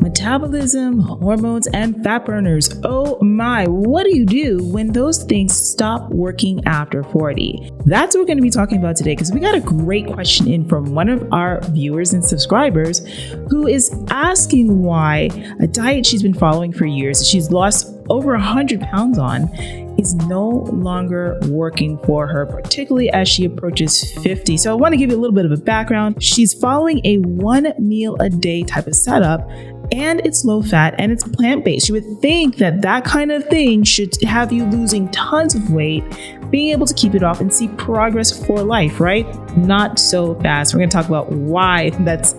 metabolism, hormones, and fat burners. Oh my, what do you do when those things stop working after 40? That's what we're going to be talking about today, because we got a great question in from one of our viewers and subscribers who is asking why a diet she's been following for years, she's lost over 100 pounds on, is no longer working for her, particularly as she approaches 50. So I want to give you a little bit of a background. She's following a 1 meal a day type of setup, and it's low fat and it's plant-based. You would think that that kind of thing should have you losing tons of weight, being able to keep it off and see progress for life, right? Not so fast. We're going to talk about why that's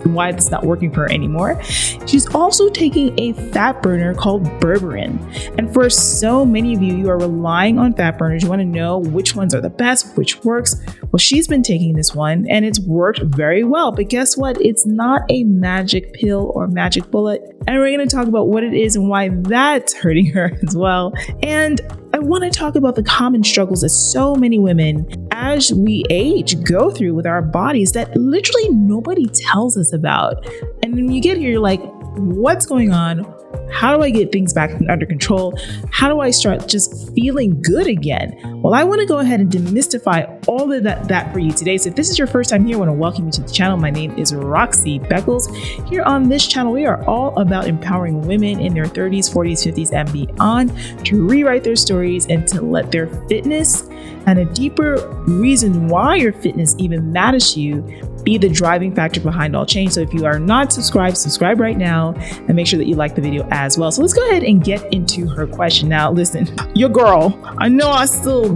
not working for her anymore. She's also taking a fat burner called berberine. And for so many of you, you are relying on fat burners. You want to know which ones are the best, which works. Well, she's been taking this one and it's worked very well. But guess what? It's not a magic pill or magic bullet. And we're going to talk about what it is and why that's hurting her as well. And I want to talk about the common struggles that so many women as we age go through with our bodies that literally nobody tells us about. And when you get here, you're like, what's going on? How do I get things back under control? How do I start just feeling good again? Well, I want to go ahead and demystify all of that for you today. So if this is your first time here, I want to welcome you to the channel. My name is Roxy Beckles. Here on this channel, we are all about empowering women in their 30s, 40s, 50s, and beyond to rewrite their stories and to let their fitness and a deeper reason why your fitness even matters to you be the driving factor behind all change. So if you are not subscribed, subscribe right now and make sure that you like the video as well. So let's go ahead and get into her question. Now, listen, your girl, I know I'm still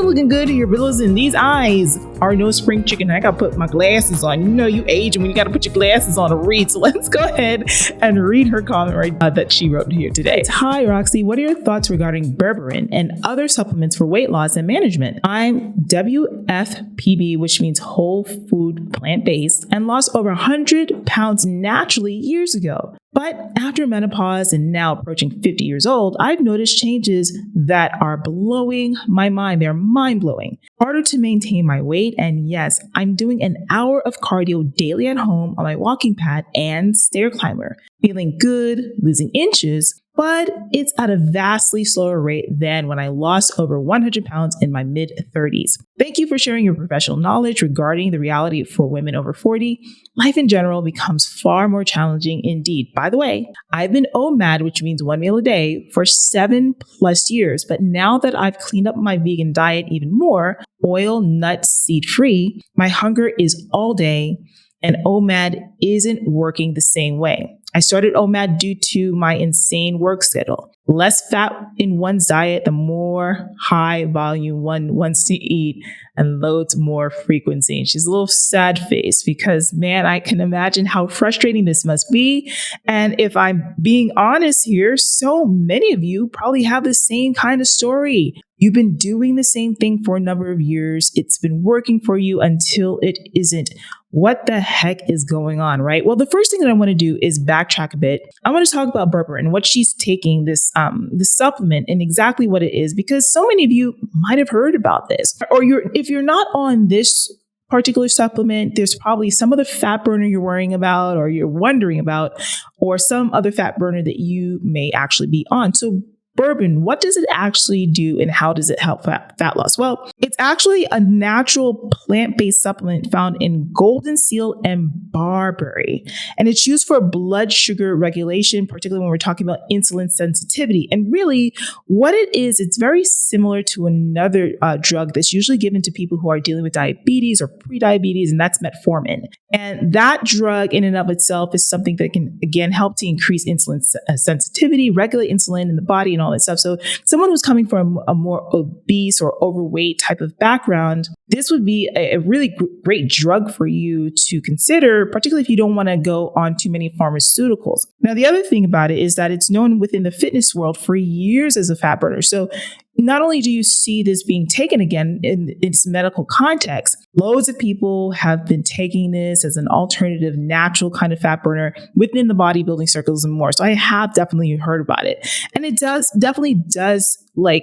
looking good here, but listen, these eyes are no spring chicken. I got to put my glasses on. You know, you age and when you got to put your glasses on to read. So let's go ahead and read her comment that she wrote here today. Hi, Roxy. What are your thoughts regarding berberine and other supplements for weight loss and management? I'm WFPB, which means whole food plant-based, and lost over 100 pounds naturally years ago. But after menopause and now approaching 50 years old, I've noticed changes that are blowing my mind. They're mind-blowing. Harder to maintain my weight. And yes, I'm doing an hour of cardio daily at home on my walking pad and stair climber. Feeling good, losing inches, but it's at a vastly slower rate than when I lost over 100 pounds in my mid-30s. Thank you for sharing your professional knowledge regarding the reality for women over 40. Life in general becomes far more challenging indeed. By the way, I've been OMAD, which means 1 meal a day, for 7+ years. But now that I've cleaned up my vegan diet even more, oil, nuts, seed-free, my hunger is all day and OMAD isn't working the same way. I started OMAD due to my insane work schedule. Less fat in one's diet, the more high volume one wants to eat, and loads more frequency. And she's a little sad faced because, man, I can imagine how frustrating this must be. And if I'm being honest here, so many of you probably have the same kind of story. You've been doing the same thing for a number of years. It's been working for you until it isn't. What the heck is going on, right? Well, the first thing that I want to do is backtrack a bit. I want to talk about berberine and what she's taking, this supplement, and exactly what it is, because so many of you might have heard about this. Or if you're not on this particular supplement, there's probably some other fat burner you're worrying about or you're wondering about, or some other fat burner that you may actually be on. So berberine, what does it actually do and how does it help fat loss? Well, it's actually a natural plant-based supplement found in golden seal and barberry. And it's used for blood sugar regulation, particularly when we're talking about insulin sensitivity. And really what it is, it's very similar to another drug that's usually given to people who are dealing with diabetes or pre-diabetes, and that's metformin. And that drug in and of itself is something that can, again, help to increase insulin sensitivity, regulate insulin in the body and all that stuff. So someone who's coming from a more obese or overweight type of background, this would be a really great drug for you to consider, particularly if you don't want to go on too many pharmaceuticals. Now, the other thing about it is that it's known within the fitness world for years as a fat burner. So not only do you see this being taken again in its medical context, loads of people have been taking this as an alternative, natural kind of fat burner within the bodybuilding circles and more. So I have definitely heard about it. And it definitely does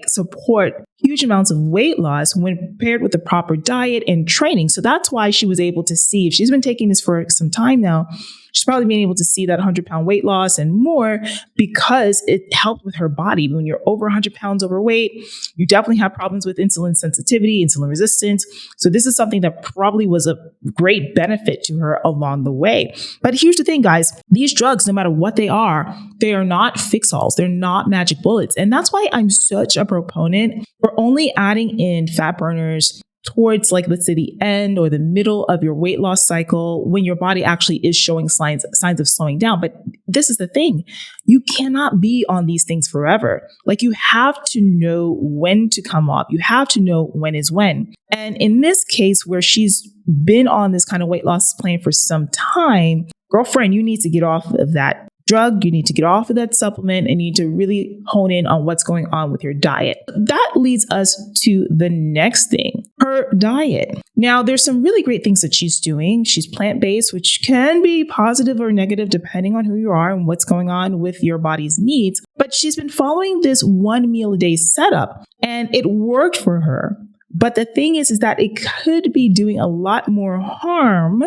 support huge amounts of weight loss when paired with the proper diet and training. So that's why she was able to see, if she's been taking this for some time now, She's probably been able to see that 100-pound weight loss and more because it helped with her body. When you're over 100 pounds overweight, you definitely have problems with insulin sensitivity, insulin resistance. So this is something that probably was a great benefit to her along the way. But here's the thing, guys. These drugs, no matter what they are not fix-alls. They're not magic bullets. And that's why I'm such a proponent for only adding in fat burners towards, like, let's say the end or the middle of your weight loss cycle when your body actually is showing signs of slowing down. But this is the thing. You cannot be on these things forever. Like, you have to know when to come off. You have to know when is when. And in this case, where she's been on this kind of weight loss plan for some time, girlfriend, you need to get off of that drug, you need to get off of that supplement, and you need to really hone in on what's going on with your diet. That leads us to the next thing, her diet. Now, there's some really great things that she's doing. She's plant-based, which can be positive or negative depending on who you are and what's going on with your body's needs. But she's been following this 1 meal a day setup, and it worked for her. But the thing is that it could be doing a lot more harm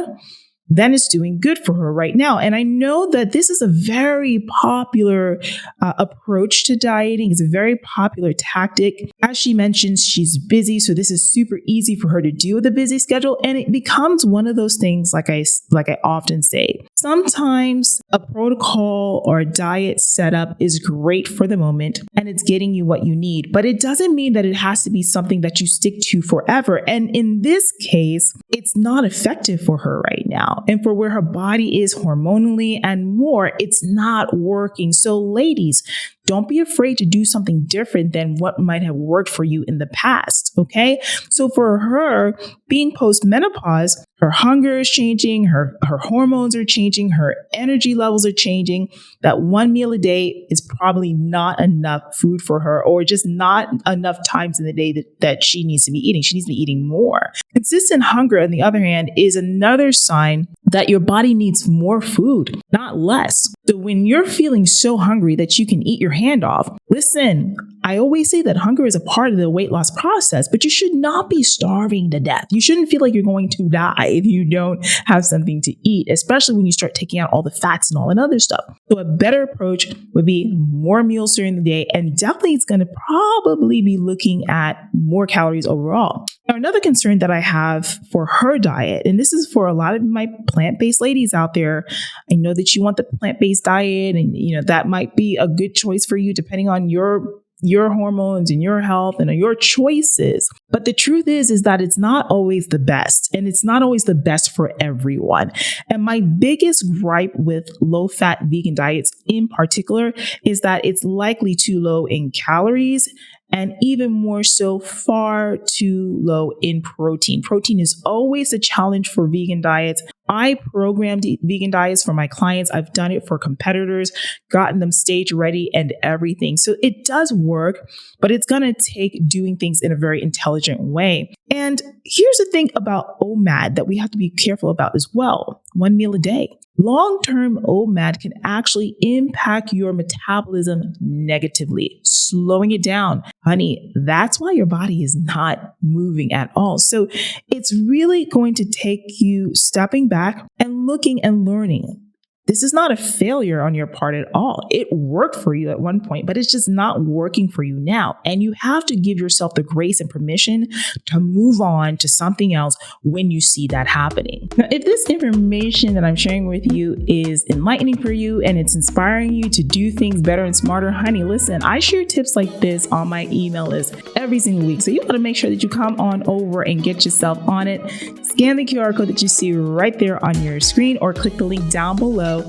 than it's doing good for her right now. And I know that this is a very popular approach to dieting. It's a very popular tactic. As she mentions, she's busy, so this is super easy for her to do with a busy schedule. And it becomes one of those things, like I often say, sometimes a protocol or a diet setup is great for the moment and it's getting you what you need, but it doesn't mean that it has to be something that you stick to forever. And in this case, it's not effective for her right now. And for where her body is hormonally and more, it's not working. So ladies, don't be afraid to do something different than what might have worked for you in the past, okay? So for her, being post-menopause, her hunger is changing, her hormones are changing, her energy levels are changing. That 1 meal a day is probably not enough food for her, or just not enough times in the day that she needs to be eating. She needs to be eating more. Consistent hunger, on the other hand, is another sign that your body needs more food, not less. So when you're feeling so hungry that you can eat your hand off, listen, I always say that hunger is a part of the weight loss process, but you should not be starving to death. You shouldn't feel like you're going to die if you don't have something to eat, especially when you start taking out all the fats and all that other stuff. So a better approach would be more meals during the day, and definitely it's going to probably be looking at more calories overall. Now, another concern that I have for her diet, and this is for a lot of my plant-based ladies out there, I know that you want the plant-based diet, and that might be a good choice for you depending on your hormones and your health and your choices. But the truth is that it's not always the best, and it's not always the best for everyone. And my biggest gripe with low-fat vegan diets in particular is that it's likely too low in calories, and even more so, far too low in protein. Protein is always a challenge for vegan diets. I programmed vegan diets for my clients. I've done it for competitors, gotten them stage ready and everything. So it does work, but it's going to take doing things in a very intelligent way. And here's the thing about OMAD that we have to be careful about as well. 1 meal a day. Long-term OMAD can actually impact your metabolism negatively, slowing it down. Honey, that's why your body is not moving at all. So it's really going to take you stepping back and looking and learning. This is not a failure on your part at all. It worked for you at one point, but it's just not working for you now. And you have to give yourself the grace and permission to move on to something else when you see that happening. Now, if this information that I'm sharing with you is enlightening for you and it's inspiring you to do things better and smarter, honey, listen, I share tips like this on my email list every single week. So you want to make sure that you come on over and get yourself on it. Scan the QR code that you see right there on your screen, or click the link down below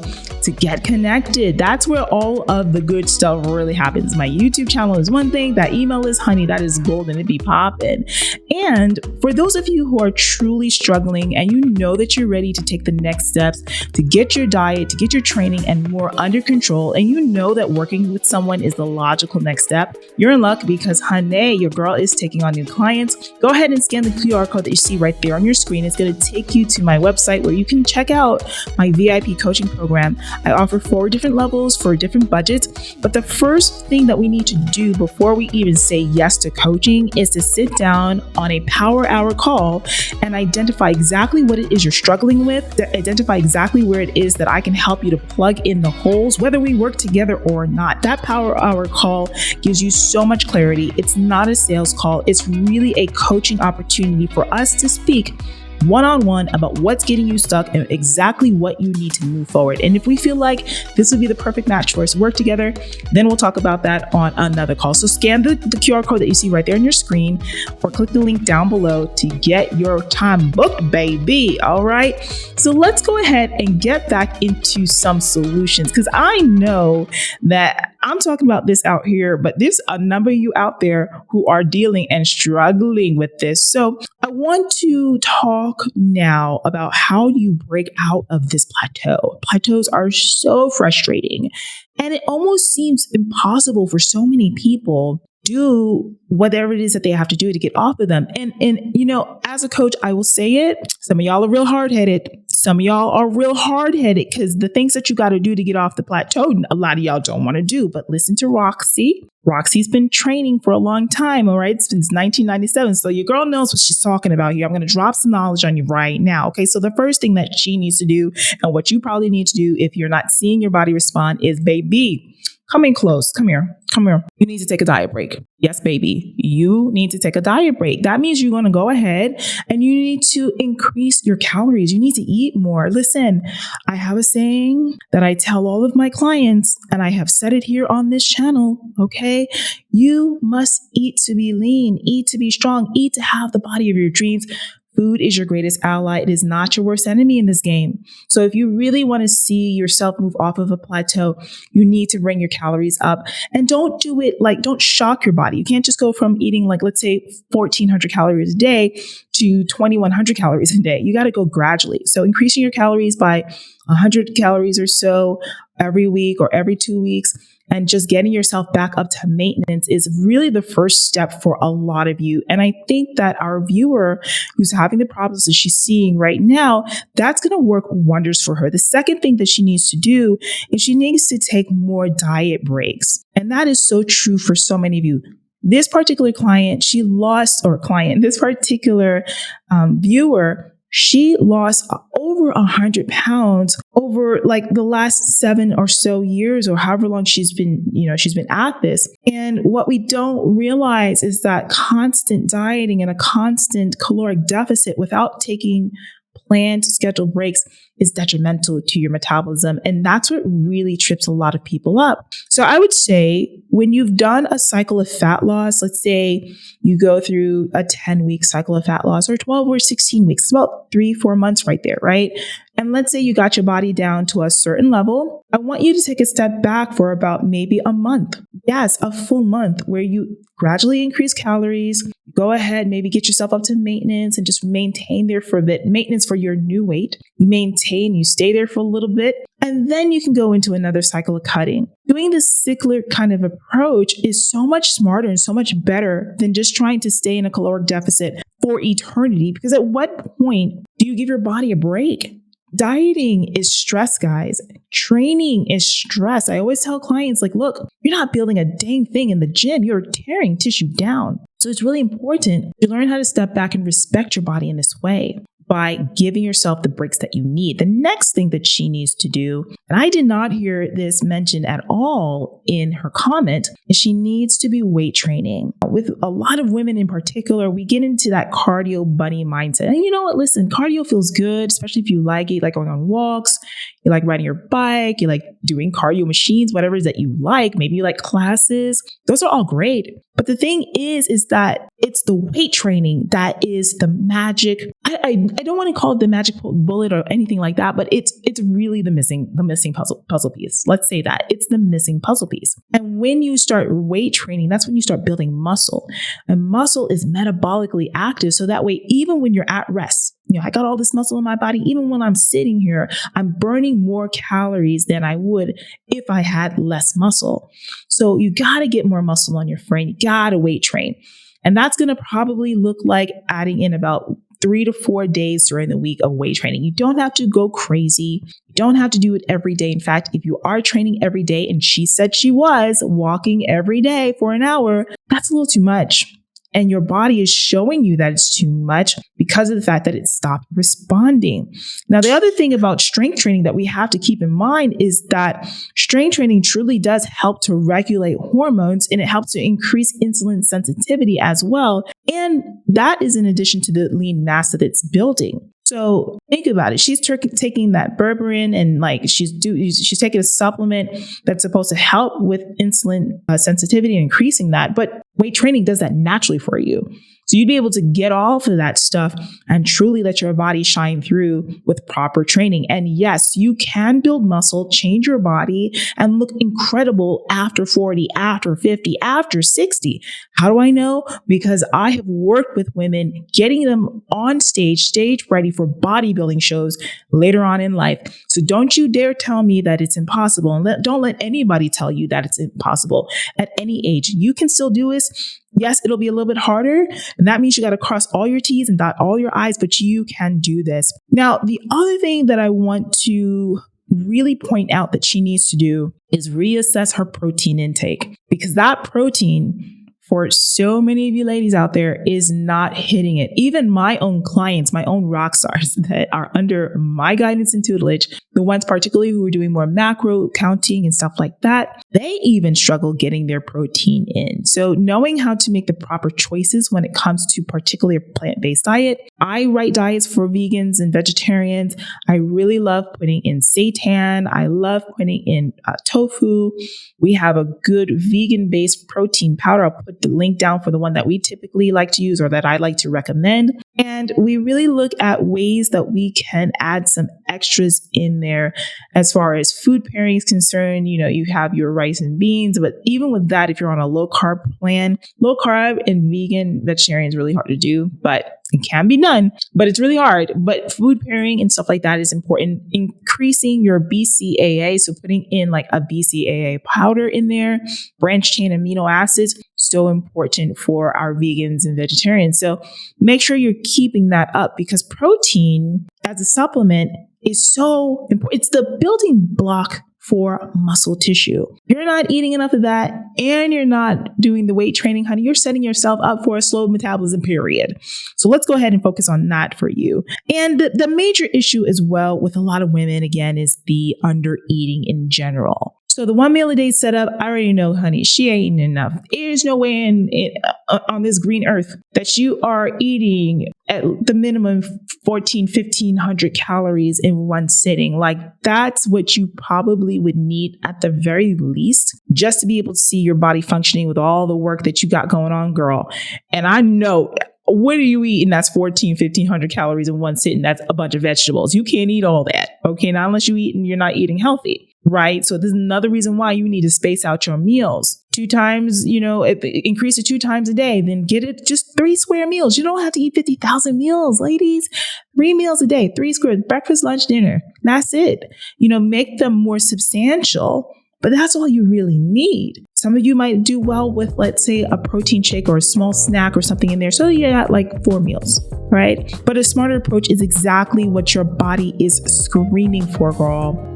to get connected. That's where all of the good stuff really happens. My YouTube channel is one thing, that email list, honey, that is golden. It be popping. And for those of you who are truly struggling and you know that you're ready to take the next steps to get your diet, to get your training and more under control, and you know that working with someone is the logical next step, you're in luck, because honey, your girl is taking on new clients. Go ahead and scan the QR code that you see right there on your screen. It's going to take you to my website where you can check out my VIP coaching program. I offer 4 different levels for different budgets. But the first thing that we need to do before we even say yes to coaching is to sit down on a power hour call and identify exactly what it is you're struggling with, identify exactly where it is that I can help you to plug in the holes, whether we work together or not. That power hour call gives you so much clarity. It's not a sales call. It's really a coaching opportunity for us to speak one-on-one about what's getting you stuck and exactly what you need to move forward. And if we feel like this would be the perfect match for us to work together, then we'll talk about that on another call. So scan the QR code that you see right there on your screen or click the link down below to get your time booked, baby. All right. So let's go ahead and get back into some solutions, because I know that I'm talking about this out here, but there's a number of you out there who are dealing and struggling with this. So I want to talk now about how you break out of this plateau. Plateaus are so frustrating, and it almost seems impossible for so many people do whatever it is that they have to do to get off of them. And you know, as a coach, I will say it. Some of y'all are real hard-headed. Some of y'all are real hard-headed because the things that you got to do to get off the plateau, a lot of y'all don't want to do. But listen to Roxy. Roxy's been training for a long time, all right, since 1997. So your girl knows what she's talking about here. I'm going to drop some knowledge on you right now. Okay, so the first thing that she needs to do, and what you probably need to do if you're not seeing your body respond, is, baby, come in close. Come here. Come here. You need to take a diet break. Yes, baby. You need to take a diet break. That means you're going to go ahead and you need to increase your calories. You need to eat more. Listen, I have a saying that I tell all of my clients, and I have said it here on this channel. Okay. You must eat to be lean, eat to be strong, eat to have the body of your dreams. Food is your greatest ally. It is not your worst enemy in this game. So if you really want to see yourself move off of a plateau, you need to bring your calories up, and don't do it don't shock your body. You can't just go from eating let's say 1,400 calories a day to 2,100 calories a day. You got to go gradually. So increasing your calories by 100 calories or so every week or every 2 weeks, and just getting yourself back up to maintenance is really the first step for a lot of you. And I think that our viewer who's having the problems that she's seeing right now, that's going to work wonders for her. The second thing that she needs to do is she needs to take more diet breaks. And that is so true for so many of you. This particular this particular viewer, she lost over 100 pounds over the last 7 or so years, or however long she's been at this. And what we don't realize is that constant dieting and a constant caloric deficit without taking planned scheduled breaks is detrimental to your metabolism. And that's what really trips a lot of people up. So I would say when you've done a cycle of fat loss, let's say you go through a 10-week cycle of fat loss, or 12 or 16 weeks, it's about 3-4 months right there, right? And let's say you got your body down to a certain level. I want you to take a step back for about maybe a month. Yes, a full month where you gradually increase calories. Go ahead, maybe get yourself up to maintenance and just maintain there for a bit. Maintenance for your new weight. You stay there for a little bit, and then you can go into another cycle of cutting. Doing this cyclic kind of approach is so much smarter and so much better than just trying to stay in a caloric deficit for eternity, because at what point do you give your body a break? Dieting is stress, guys. Training is stress. I always tell clients, look, you're not building a dang thing in the gym. You're tearing tissue down. So it's really important to learn how to step back and respect your body in this way by giving yourself the breaks that you need. The next thing that she needs to do, and I did not hear this mentioned at all in her comment, is she needs to be weight training. With a lot of women in particular, we get into that cardio bunny mindset. And you know what? Listen, cardio feels good, especially if you like it. You like going on walks, you like riding your bike, you like doing cardio machines, whatever it is that you like. Maybe you like classes. Those are all great. But the thing is that it's the weight training that is the magic. I don't want to call it the magic bullet or anything like that, but it's really the missing puzzle piece. Let's say that it's the missing puzzle piece. And when you start weight training, that's when you start building muscle. And muscle is metabolically active, so that way, even when you're at rest, I got all this muscle in my body. Even when I'm sitting here, I'm burning more calories than I would if I had less muscle. So you got to get more muscle on your frame. You got to weight train. And that's going to probably look like adding in about 3 to 4 days during the week of weight training. You don't have to go crazy. You don't have to do it every day. In fact, if you are training every day, and she said she was walking every day for an hour, that's a little too much. And your body is showing you that it's too much because of the fact that it stopped responding. Now, the other thing about strength training that we have to keep in mind is that strength training truly does help to regulate hormones, and it helps to increase insulin sensitivity as well. And that is in addition to the lean mass that it's building. So think about it. She's taking that berberine, and she's taking a supplement that's supposed to help with insulin sensitivity and increasing that. But weight training does that naturally for you. So you'd be able to get off of that stuff and truly let your body shine through with proper training. And yes, you can build muscle, change your body, and look incredible after 40, after 50, after 60. How do I know? Because I have worked with women, getting them on stage ready for bodybuilding shows later on in life. So don't you dare tell me that it's impossible. And don't let anybody tell you that it's impossible at any age. You can still do this. Yes, it'll be a little bit harder, and that means you got to cross all your T's and dot all your I's, but you can do this. Now, the other thing that I want to really point out that she needs to do is reassess her protein intake, because that protein, for so many of you ladies out there, is not hitting it. Even my own clients, my own rock stars that are under my guidance and tutelage, the ones particularly who are doing more macro counting and stuff like that, they even struggle getting their protein in. So knowing how to make the proper choices when it comes to particularly a plant-based diet. I write diets for vegans and vegetarians. I really love putting in seitan. I love putting in tofu. We have a good vegan-based protein powder. I'll put the link down for the one that we typically like to use, or that I like to recommend. And we really look at ways that we can add some extras in there as far as food pairing is concerned. You have your rice and beans, but even with that, if you're on a low carb plan, low carb and vegan vegetarian is really hard to do, but it can be done, but it's really hard. But food pairing and stuff like that is important. Increasing your BCAA, so putting in like a BCAA powder in there, branched chain amino acids, so important for our vegans and vegetarians. So make sure you're keeping that up, because protein as a supplement is so important. It's the building block for muscle tissue. You're not eating enough of that, and you're not doing the weight training, honey. You're setting yourself up for a slow metabolism period. So let's go ahead and focus on that for you. And the major issue as well with a lot of women, again, is the under eating in general. So the 1 meal a day setup, I already know, honey, she ain't eating enough. There's no way on this green earth that you are eating at the minimum 1,500 calories in one sitting. Like, that's what you probably would need at the very least, just to be able to see your body functioning with all the work that you got going on, girl. And I know, what are you eating that's 1,500 calories in one sitting? That's a bunch of vegetables. You can't eat all that. Okay, not unless you're not eating healthy. Right? So there's another reason why you need to space out your meals. 2 times, increase it 2 times a day, then get it just 3 square meals. You don't have to eat 50,000 meals, ladies. 3 meals a day, 3 square, breakfast, lunch, dinner. That's it. Make them more substantial, but that's all you really need. Some of you might do well with, let's say, a protein shake or a small snack or something in there. So you got like 4 meals, right? But a smarter approach is exactly what your body is screaming for, girl.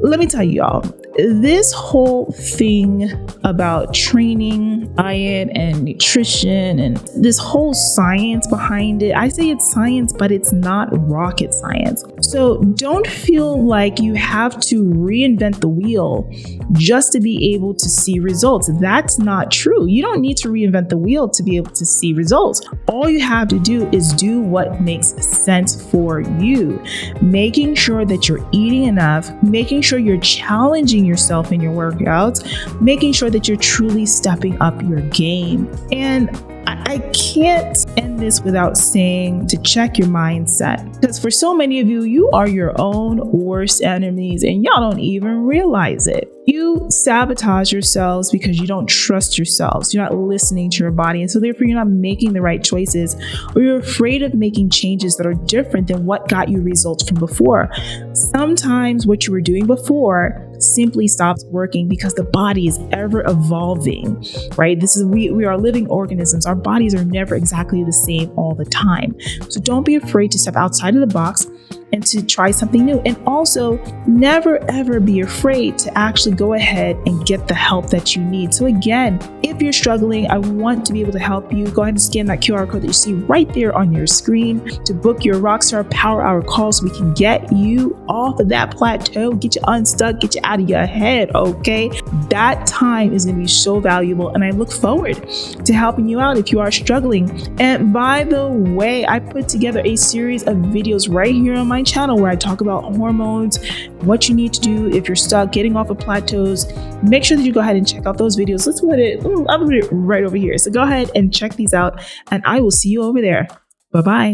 Let me tell you, y'all, this whole thing about training, diet, and nutrition, and this whole science behind it, I say it's science, but it's not rocket science. So don't feel like you have to reinvent the wheel just to be able to see results. That's not true. You don't need to reinvent the wheel to be able to see results. All you have to do is do what makes sense for you, making sure that you're eating enough, making sure you're challenging yourself in your workouts, making sure that you're truly stepping up your game. And I can't end this without saying to check your mindset, because for so many of you, you are your own worst enemies and y'all don't even realize it. You sabotage yourselves because you don't trust yourselves. You're not listening to your body. And so therefore you're not making the right choices, or you're afraid of making changes that are different than what got you results from before. Sometimes what you were doing before simply stops working because the body is ever evolving, right? We are living organisms. Our bodies are never exactly the same all the time. So don't be afraid to step outside of the box and to try something new. And also, never ever be afraid to actually go ahead and get the help that you need. So again, if you're struggling, I want to be able to help you. Go ahead and scan that QR code that you see right there on your screen to book your Rockstar Power Hour call so we can get you off of that plateau, get you unstuck, get you out of your head, okay? That time is going to be so valuable, and I look forward to helping you out if you are struggling. And by the way, I put together a series of videos right here on my channel where I talk about hormones, what you need to do if you're stuck, getting off of plateaus. Make sure that you go ahead and check out those videos. I'll put it right over here. So go ahead and check these out, and I will see you over there. Bye-bye.